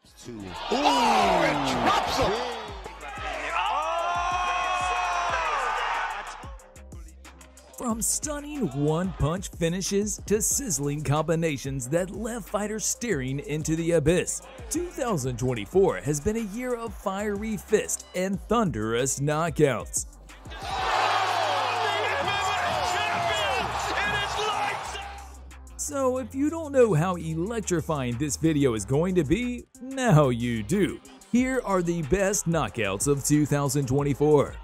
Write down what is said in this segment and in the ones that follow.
And drops him. From stunning one-punch finishes to sizzling combinations that left fighters staring into the abyss, 2024 has been a year of fiery fist and thunderous knockouts. So if you don't know how electrifying this video is going to be, now you do. Here are the best knockouts of 2024.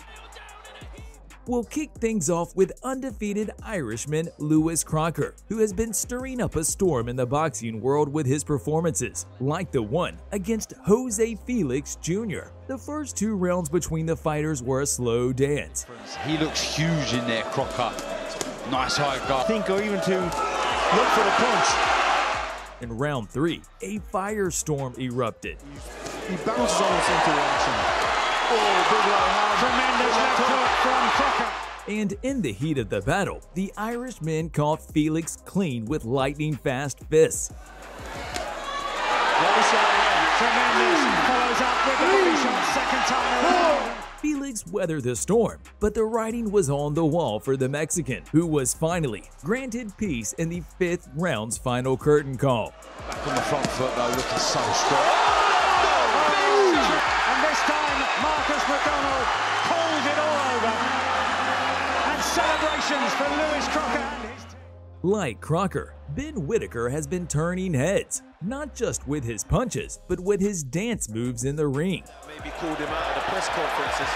We'll kick things off with undefeated Irishman Lewis Crocker, who has been stirring up a storm in the boxing world with his performances, like the one against Jose Felix Jr. The first 2 rounds between the fighters were a slow dance. He looks huge in there, Crocker. Nice high guard. Or even to look for the punch. In round 3, a firestorm erupted. He bounces almost into action. Oh, big right hand. Tremendous left hook from Crocker. And in the heat of the battle, the Irishman caught Felix clean with lightning-fast fists. Tremendous. Follows up with the body shot second time around. Felix weathered the storm, but the writing was on the wall for the Mexican, who was finally granted peace in the 5th round's final curtain call. Back on the front foot though, looking so strong. And this time, Marcus McDonald pulled it all over. And celebrations for Lewis Crocker and his team. Like Crocker, Ben Whitaker has been turning heads, not just with his punches, but with his dance moves in the ring. Maybe called him out at the press conferences,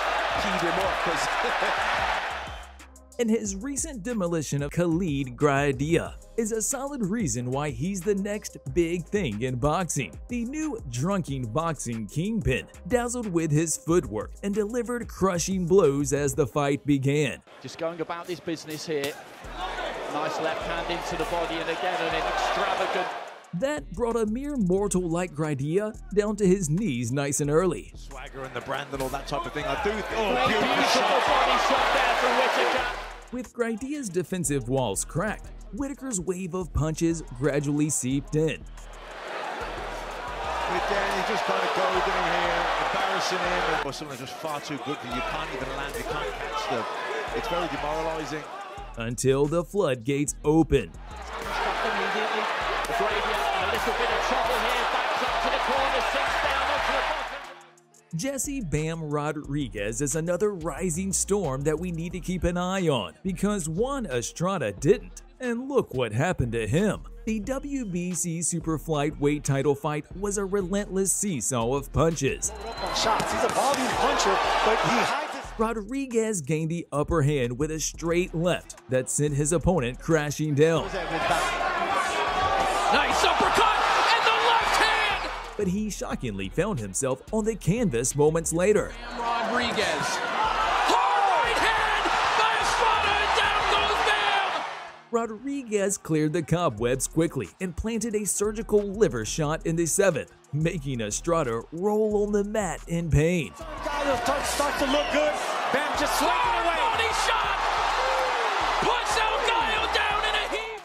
keyed him off because... And his recent demolition of Khalid Gradilla is a solid reason why he's the next big thing in boxing. The new drunken boxing kingpin dazzled with his footwork and delivered crushing blows as the fight began. Just going about this business here. Nice left hand into the body, and again an extravagant. That brought a mere mortal like Gradilla down to his knees nice and early. Swagger and the brand and all that type of thing. I do. Beautiful body shot there from Whitaker. With Gradilla's defensive walls cracked, Whitaker's wave of punches gradually seeped in. Again, he just kind of goes in here, embarrassing him. Or someone just far too good for you. Can't even land, you can't catch them. It's very demoralizing. Until the floodgates open. Stopped immediately. Gradilla in a little bit of trouble here. Backs up to the corner, sits down onto the bottom. Jesse Bam Rodriguez is another rising storm that we need to keep an eye on, because Juan Estrada didn't. And look what happened to him. The WBC Superflight weight title fight was a relentless seesaw of punches. Shots. He's a volume puncher, but he hides his... Rodriguez gained the upper hand with a straight left that sent his opponent crashing down. Nice uppercut and the left hand. But he shockingly found himself on the canvas moments later. Rodriguez. Hard right hand by Estrada, and down goes Bam. Rodriguez cleared the cobwebs quickly and planted a surgical liver shot in the 7th, making Estrada roll on the mat in pain. Starts to look good. Bam just swinging away. Body shot. Puts El Gallo down in a heap.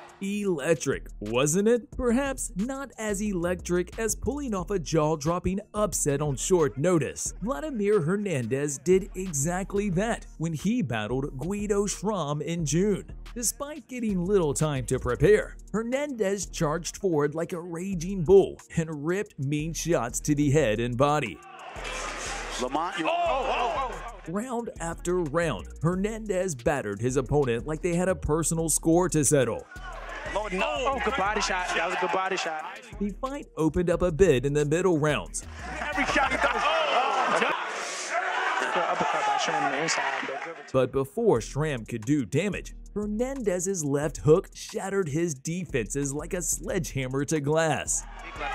Electric, wasn't it? Perhaps not as electric as pulling off a jaw-dropping upset on short notice. Vladimir Hernandez did exactly that when he battled Guido Schramm in June. Despite getting little time to prepare, Hernandez charged forward like a raging bull and ripped mean shots to the head and body. Round after round, Hernandez battered his opponent like they had a personal score to settle. Good body shot. That was a good body shot. The fight opened up a bit in the middle rounds. Every shot he does. Uppercut by Schramm on the inside. But before Schramm could do damage, Hernandez's left hook shattered his defenses like a sledgehammer to glass. I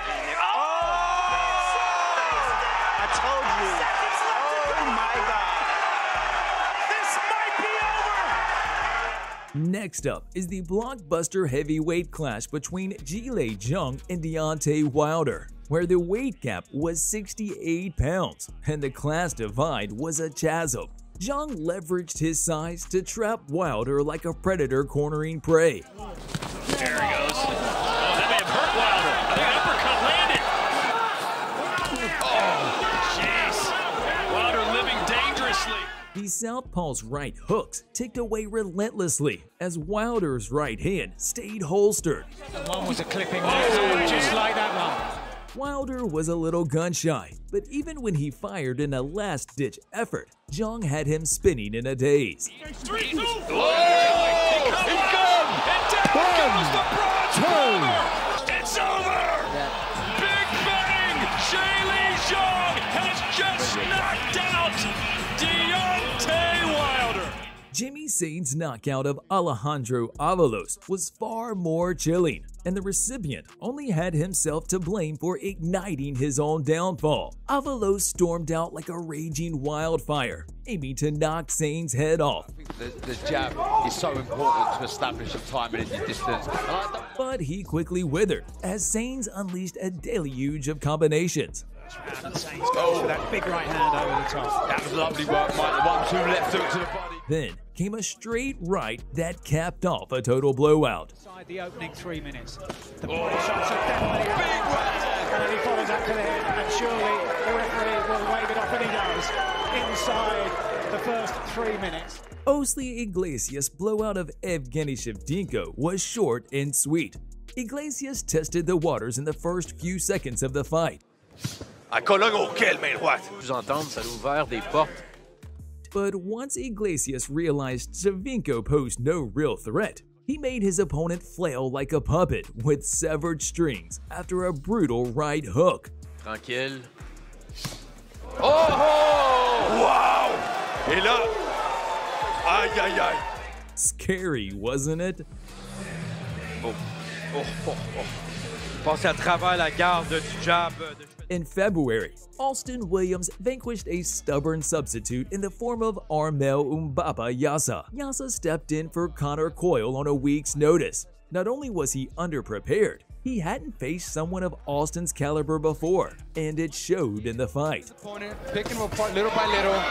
told you. Oh my God. This might be over. Next up is the blockbuster heavyweight clash between Jile Jung and Deontay Wilder, where the weight gap was 68 pounds and the class divide was a chasm. Jung leveraged his size to trap Wilder like a predator cornering prey. There he goes. Oh, that may have hurt Wilder. I think an uppercut landed. The southpaw's right hooks ticked away relentlessly as Wilder's right hand stayed holstered. One was a clipping just like that one. Wilder was a little gun-shy, but even when he fired in a last-ditch effort, Zhang had him spinning in a daze. 3, 2, 1! It's gone! And down goes the bronze bomber! It's over! Big bang! Shaylee Zhang has just knocked out Deontay Wilder! Jimmy Saint's knockout of Alejandro Avalos was far more chilling, and the recipient only had himself to blame for igniting his own downfall. Avalos stormed out like a raging wildfire, aiming to knock Saint's head off. The jab is so important to establish a timing in your distance. But he quickly withered as Saints unleashed a deluge of combinations. Saints goes for that big right hand over the top. That was lovely work, Mike. The 1-2 left hook to the body. Then came a straight right that capped off a total blowout. Inside the opening 3 minutes. The body shots are definitely big right. And then he follows up to the head, and surely the referee will wave it off, and he does. Inside the first 3 minutes. Osli Iglesias' blowout of Evgeny Shevchenko was short and sweet. Iglesias tested the waters in the first few seconds of the fight. But once Iglesias realized Shevchenko posed no real threat, he made his opponent flail like a puppet with severed strings after a brutal right hook. Tranquille. Oh! Wow! Et là, aïe aïe aïe. Scary, wasn't it? Passé à travers la garde du jab. In February, Austin Williams vanquished a stubborn substitute in the form of Armel Umbaba Yasa. Yasa stepped in for Connor Coyle on a week's notice. Not only was he underprepared, he hadn't faced someone of Austin's caliber before, and it showed in the fight. Picking him apart little by little.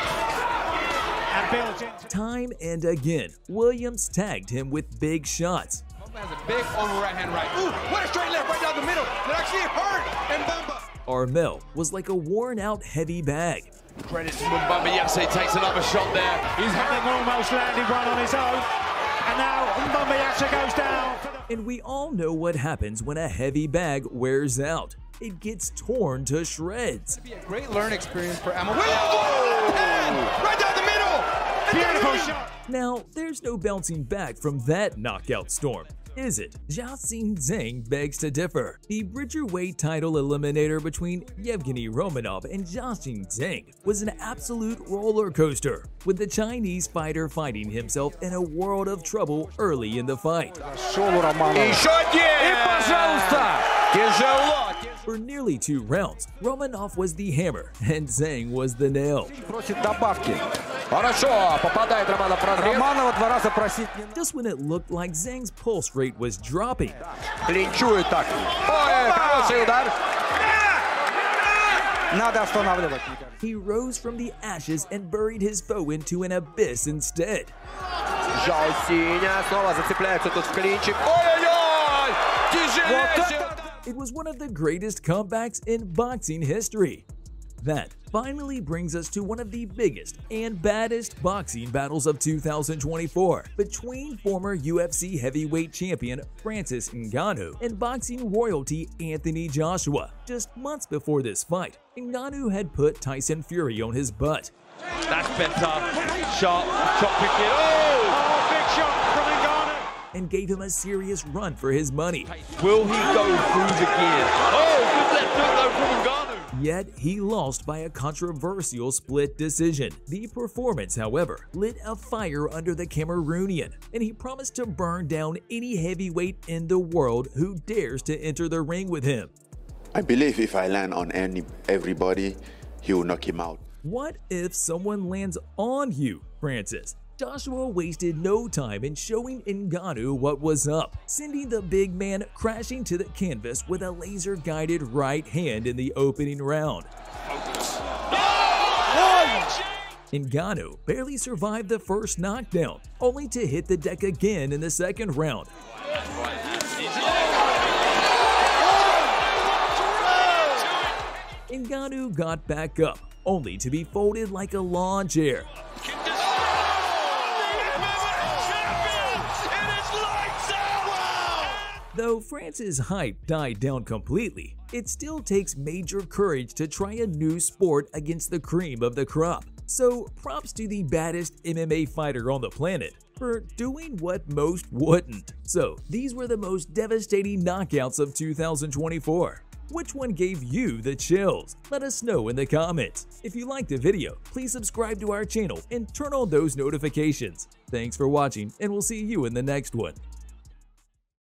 Time and again, Williams tagged him with big shots. Has a big over right hand right. Ooh, what a straight left right down the middle. It actually hurt. And Bamba. Armel was like a worn-out heavy bag. Credit to Mbamba Yase, he takes another shot there. He's having almost landed one on his own. And now Mbamba Yase goes down. And we all know what happens when a heavy bag wears out. It gets torn to shreds. It'd be a great learning experience for Emma. Right down the middle. Beautiful shot. Now, there's no bouncing back from that knockout storm, is it? Jiaxing Zhang begs to differ. The Bridgerweight title eliminator between Yevgeny Romanov and Jiaxing Zhang was an absolute roller coaster, with the Chinese fighter finding himself in a world of trouble early in the fight. For nearly 2 rounds, Romanov was the hammer and Zhang was the nail. Just when it looked like Zhang's pulse rate was dropping, he rose from the ashes and buried his foe into an abyss instead. It was one of the greatest comebacks in boxing history. That finally brings us to one of the biggest and baddest boxing battles of 2024 between former UFC heavyweight champion Francis Ngannou and boxing royalty Anthony Joshua. Just months before this fight, Ngannou had put Tyson Fury on his butt. That's better. Sharp, chop kick in. Oh, big shot from Ngannou. And gave him a serious run for his money. Will he go through the gears? Oh, good left hook though from Ngannou. Yet he lost by a controversial split decision. The performance, however, lit a fire under the Cameroonian, and he promised to burn down any heavyweight in the world who dares to enter the ring with him. I believe if I land on everybody, he will knock him out. What if someone lands on you, Francis? Joshua wasted no time in showing Ngannou what was up, sending the big man crashing to the canvas with a laser-guided right hand in the opening round. Ngannou barely survived the first knockdown, only to hit the deck again in the second round. Ngannou got back up, only to be folded like a lawn chair. Though France's hype died down completely, it still takes major courage to try a new sport against the cream of the crop. So props to the baddest MMA fighter on the planet for doing what most wouldn't. So these were the most devastating knockouts of 2024. Which one gave you the chills? Let us know in the comments. If you liked the video, please subscribe to our channel and turn on those notifications. Thanks for watching, and we'll see you in the next one.